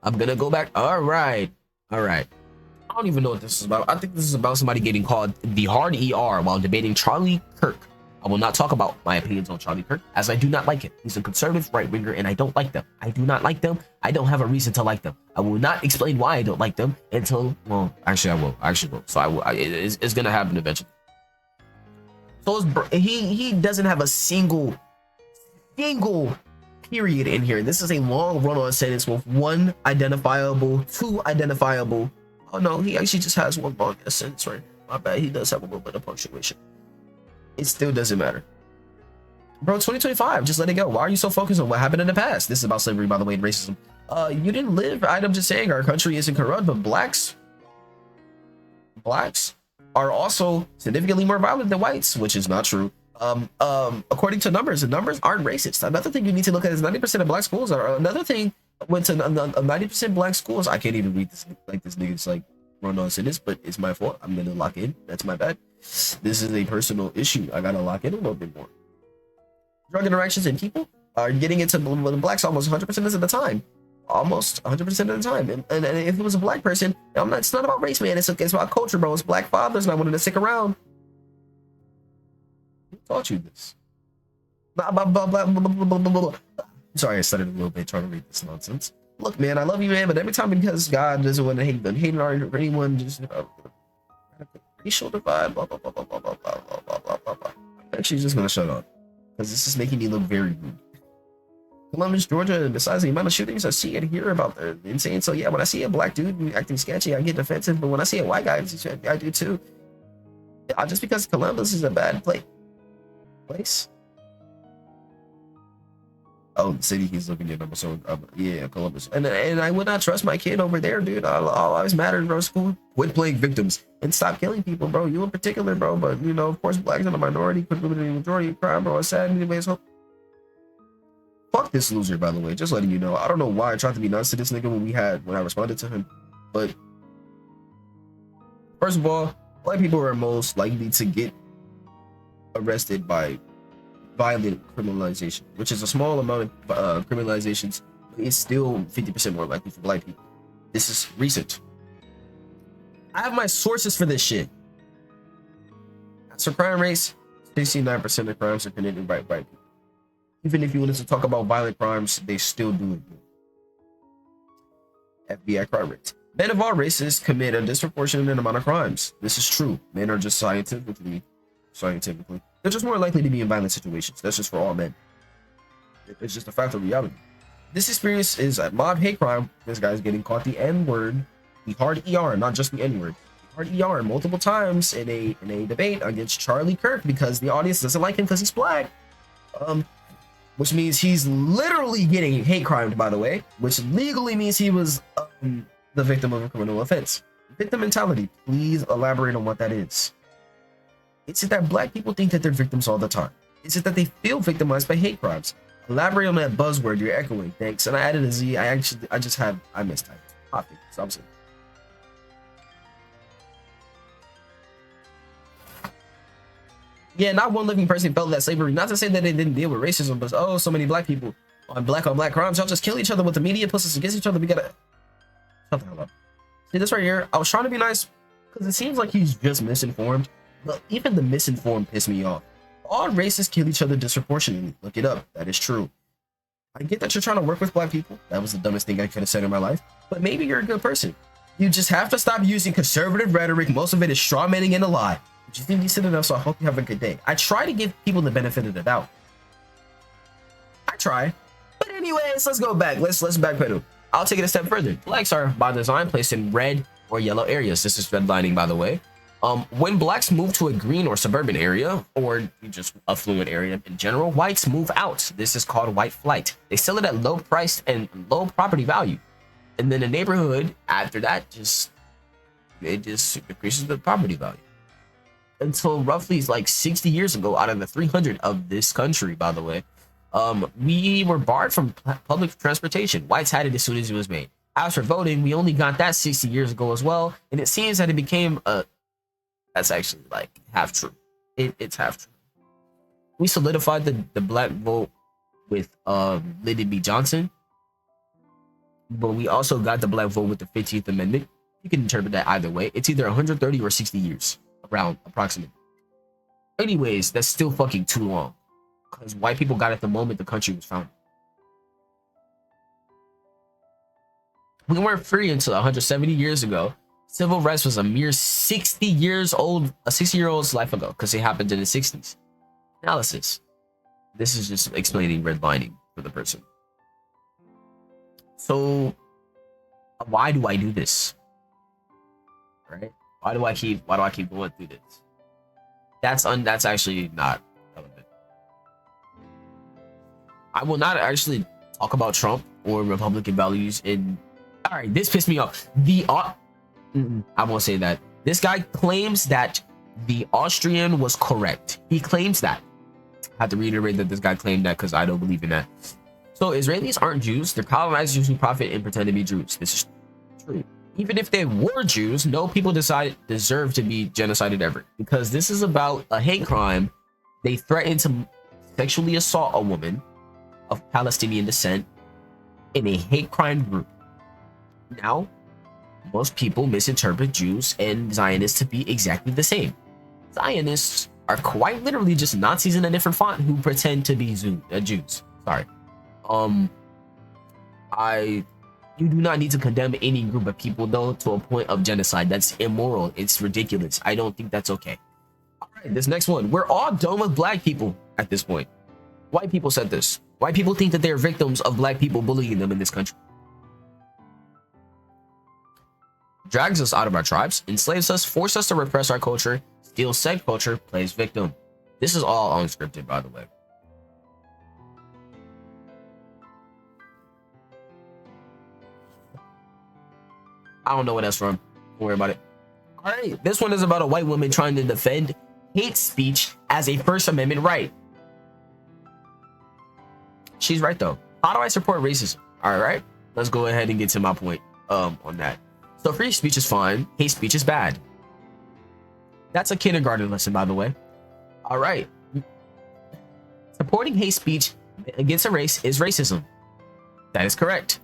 I'm gonna go back. All right. All right. I don't even know what this is about. I think this is about somebody getting called the hard ER while debating Charlie Kirk. I will not talk about my opinions on Charlie Kirk, as I do not like him. He's a conservative right-winger, and I don't like them. I do not like them. I don't have a reason to like them. I will not explain why I don't like them until, well, actually, I will. I actually will. So I will. It's gonna happen eventually. So he doesn't have a single period in here. This is a long run-on sentence with one identifiable, two identifiable. Oh no, he actually just has one long sentence, right? My bad. He does have a little bit of punctuation. It still doesn't matter. Bro, 2025, just let it go. Why are you so focused on what happened in the past? This is about slavery, by the way, and racism. You didn't live, I'm just saying our country isn't corrupt, but blacks are also significantly more violent than whites, which is not true. According to numbers, the numbers aren't racist. Another thing you need to look at is 90% of black schools are, another thing went to 90% black schools. I can't even read this like this nigga's like run on sentence, but it's my fault. I'm gonna lock in. That's my bad. This is a personal issue. I gotta lock in a little bit more. Drug interactions and people are getting into blacks almost 100% of the time. Almost 100% of the time. And if it was a black person, it's not about race, man. It's about culture, bro. It's black fathers not wanting to stick around. Who taught you this? Sorry, I stuttered a little bit trying to read this nonsense. Look, man, I love you, man, but every time because God doesn't want to hate them, hating on anyone, just racial divide, blah blah blah blah blah blah blah blah blah blah blah. I'm actually just gonna shut up because this is making me look very rude. Columbus, Georgia, and besides the amount of shootings I see and hear about, they're insane. So yeah, when I see a black dude acting sketchy, I get defensive. But when I see a white guy, I do too. Just because Columbus is a bad place. Oh, the city he's looking at. So yeah, Columbus, and I would not trust my kid over there, dude. All always mattered, bro. School, quit playing victims and stop killing people, bro. You in particular, bro. But you know, of course, blacks are the minority, contributing the majority of crime, bro. It's sad, anyways. Fuck this loser, by the way. Just letting you know. I don't know why I tried to be nice to this nigga when I responded to him, but first of all, black people are most likely to get arrested by violent criminalization, which is a small amount of criminalizations, but it's still 50% more likely for black people. This is recent. I have my sources for this shit. So crime rates, 69% of crimes are committed by white people. Even if you wanted to talk about violent crimes, they still do it. FBI crime rates. Men of all races commit a disproportionate amount of crimes. This is true. Men are just scientifically, they're just more likely to be in violent situations. That's just for all men. It's just a fact of reality. This experience is a mob hate crime. This guy's getting caught the N-word, the hard ER, not just the N-word. The hard ER multiple times in a debate against Charlie Kirk because the audience doesn't like him because he's black. Which means he's literally getting hate crimed, by the way, which legally means he was the victim of a criminal offense. Victim mentality. Please elaborate on what that is. Is it that black people think that they're victims all the time? Is it that they feel victimized by hate crimes? Elaborate on that buzzword you're echoing. Thanks. And I added a Z. I missed time. Topic. So I'm saying. Yeah, not one living person felt that slavery. Not to say that they didn't deal with racism, but oh, so many black people on black crimes. Y'all just kill each other with the media puts us against each other. We gotta shut the hell up. See this right here? I was trying to be nice because it seems like he's just misinformed. But even the misinformed piss me off. All races kill each other disproportionately. Look it up. That is true. I get that you're trying to work with black people. That was the dumbest thing I could have said in my life. But maybe you're a good person. You just have to stop using conservative rhetoric. Most of it is straw manning and a lie. But you think decent enough, so I hope you have a good day. I try to give people the benefit of the doubt. I try. But anyways, let's go back. Let's backpedal. I'll take it a step further. Blacks are, by design, placed in red or yellow areas. This is redlining, by the way. When blacks move to a green or suburban area, or just affluent area in general, whites move out. This is called white flight. They sell it at low price and low property value. And then the neighborhood, after that, it just decreases the property value. Until roughly like 60 years ago, out of the 300 of this country, by the way, we were barred from public transportation. Whites had it as soon as it was made. As for voting, we only got that 60 years ago as well. And it seems that it became that's actually like half true. It's half true. We solidified the black vote with Lyndon B. Johnson. but we also got the black vote with the 15th Amendment. You can interpret that either way. It's either 130 or 60 years, around approximately. Anyways, that's still fucking too long, because white people got it the moment the country was founded. We weren't free until 170 years ago. Civil rights was a mere 60 years old, a 60-year-old's life ago, because it happened in the 60s. Analysis. This is just explaining redlining for the person. So, why do I do this? Right? Why do I keep going through this? That's actually not relevant. I will not actually talk about Trump or Republican values in. All right, this pissed me off. I won't say that. This guy claims that the Austrian was correct. He claims that. I have to reiterate that this guy claimed that because I don't believe in that. So Israelis aren't Jews. They're colonizers who profit and pretend to be Jews. This is true. Even if they were Jews, no people deserve to be genocided ever, because this is about a hate crime. They threatened to sexually assault a woman of Palestinian descent in a hate crime group. Now, most people misinterpret Jews and Zionists to be exactly the same. Zionists are quite literally just Nazis in a different font who pretend to be Jews. Sorry. You do not need to condemn any group of people, though, to a point of genocide. That's immoral. It's ridiculous. I don't think that's okay. All right, this next one. We're all done with black people at this point. White people said this. White people think that they're victims of black people bullying them in this country. Drags us out of our tribes, enslaves us, force us to repress our culture, steals said culture, plays victim. This is all unscripted, by the way. I don't know what that's from. Don't worry about it. All right, this one is about a white woman trying to defend hate speech as a First Amendment right. She's right, though. How do I support racism? All right, let's go ahead and get to my point on that. So free speech is fine. Hate speech is bad. That's a kindergarten lesson, by the way. All right. Supporting hate speech against a race is racism. That is correct.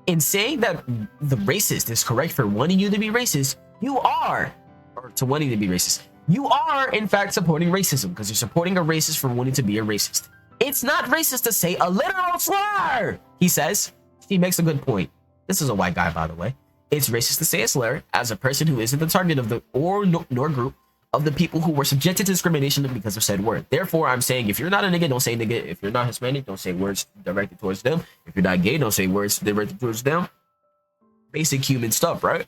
In saying that the racist is correct for wanting you to be racist, you are, or to wanting to be racist, you are in fact supporting racism, because you're supporting a racist for wanting to be a racist. It's not racist to say a literal slur, he says. He makes a good point. This is a white guy, by the way. It's racist to say a slur as a person who isn't the target of the nor group of the people who were subjected to discrimination because of said word. Therefore, I'm saying if you're not a nigga, don't say nigga. If you're not Hispanic, don't say words directed towards them. If you're not gay, don't say words directed towards them. Basic human stuff, right?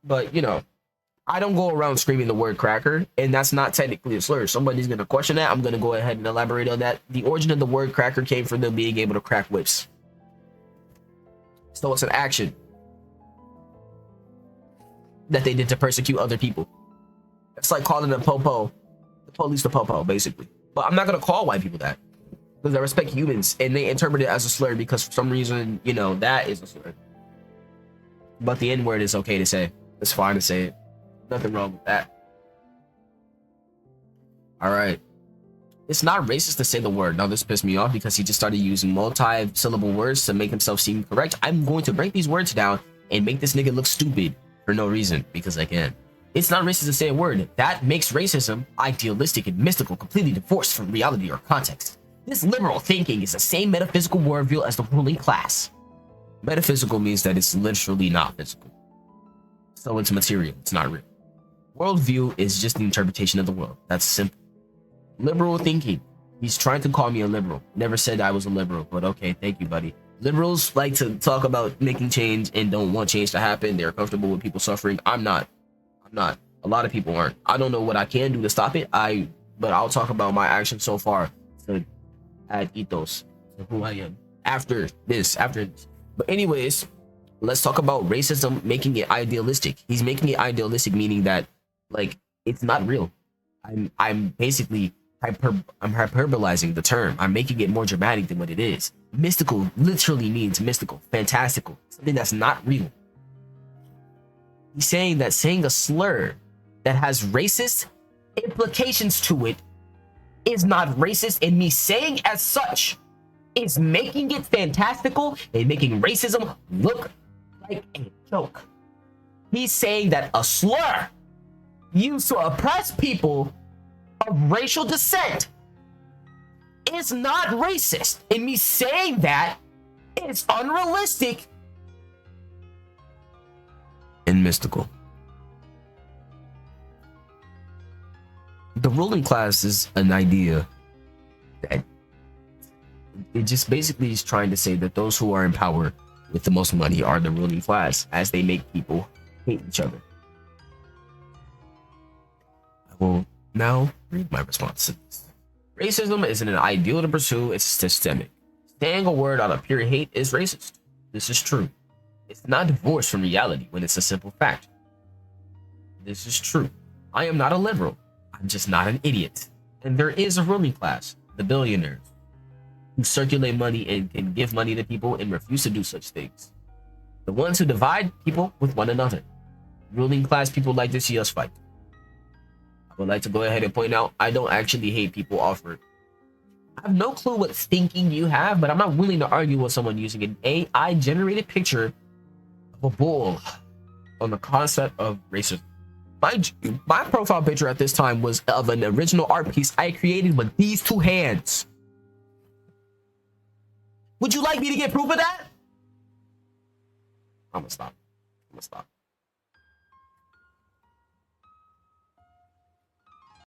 But, you know, I don't go around screaming the word cracker, and that's not technically a slur. Somebody's going to question that. I'm going to go ahead and elaborate on that. The origin of the word cracker came from them being able to crack whips. So it's an action that they did to persecute other people. It's like calling the police the popo, basically. But I'm not going to call white people that, because I respect humans, and they interpret it as a slur because for some reason, you know, that is a slur. But the N-word is okay to say. It's fine to say it. Nothing wrong with that. All right. It's not racist to say the word. Now, this pissed me off because he just started using multi-syllable words to make himself seem correct. I'm going to break these words down and make this nigga look stupid for no reason, because I can. It's not racist to say a word. That makes racism idealistic and mystical, completely divorced from reality or context. This liberal thinking is the same metaphysical worldview as the ruling class. Metaphysical means that it's literally not physical. So it's material. It's not real. Worldview is just the interpretation of the world. That's simple. Liberal thinking. He's trying to call me a liberal. Never said I was a liberal, but okay, thank you, buddy. Liberals like to talk about making change and don't want change to happen. They're comfortable with people suffering. I'm not. A lot of people aren't. I don't know what I can do to stop it. But I'll talk about my actions so far to add ethos to who I am after this. But anyways, let's talk about racism making it idealistic. He's making it idealistic, meaning that, like, it's not real. I'm basically hyperbolizing the term. I'm making it more dramatic than what it is. Mystical literally means mystical, fantastical, something that's not real. He's saying that saying a slur that has racist implications to it is not racist, and me saying as such is making it fantastical and making racism look like a joke. He's saying that a slur used to oppress people of racial descent is not racist, and me saying that is unrealistic and mystical. The ruling class is an idea that it just basically is trying to say that those who are in power with the most money are the ruling class, as they make people hate each other. I will now read my response to this. Racism isn't an ideal to pursue, it's systemic. Saying a word out of pure hate is racist. This is true. It's not divorced from reality when it's a simple fact. This is true. I am not a liberal. I'm just not an idiot. And there is a ruling class, the billionaires, who circulate money and can give money to people and refuse to do such things. The ones who divide people with one another. Ruling class people like to see us fight. I would like to go ahead and point out, I don't actually hate people offered. I have no clue what thinking you have, but I'm not willing to argue with someone using an AI-generated picture of a bull on the concept of racism. My profile picture at this time was of an original art piece I created with these two hands. Would you like me to get proof of that? I'm gonna stop.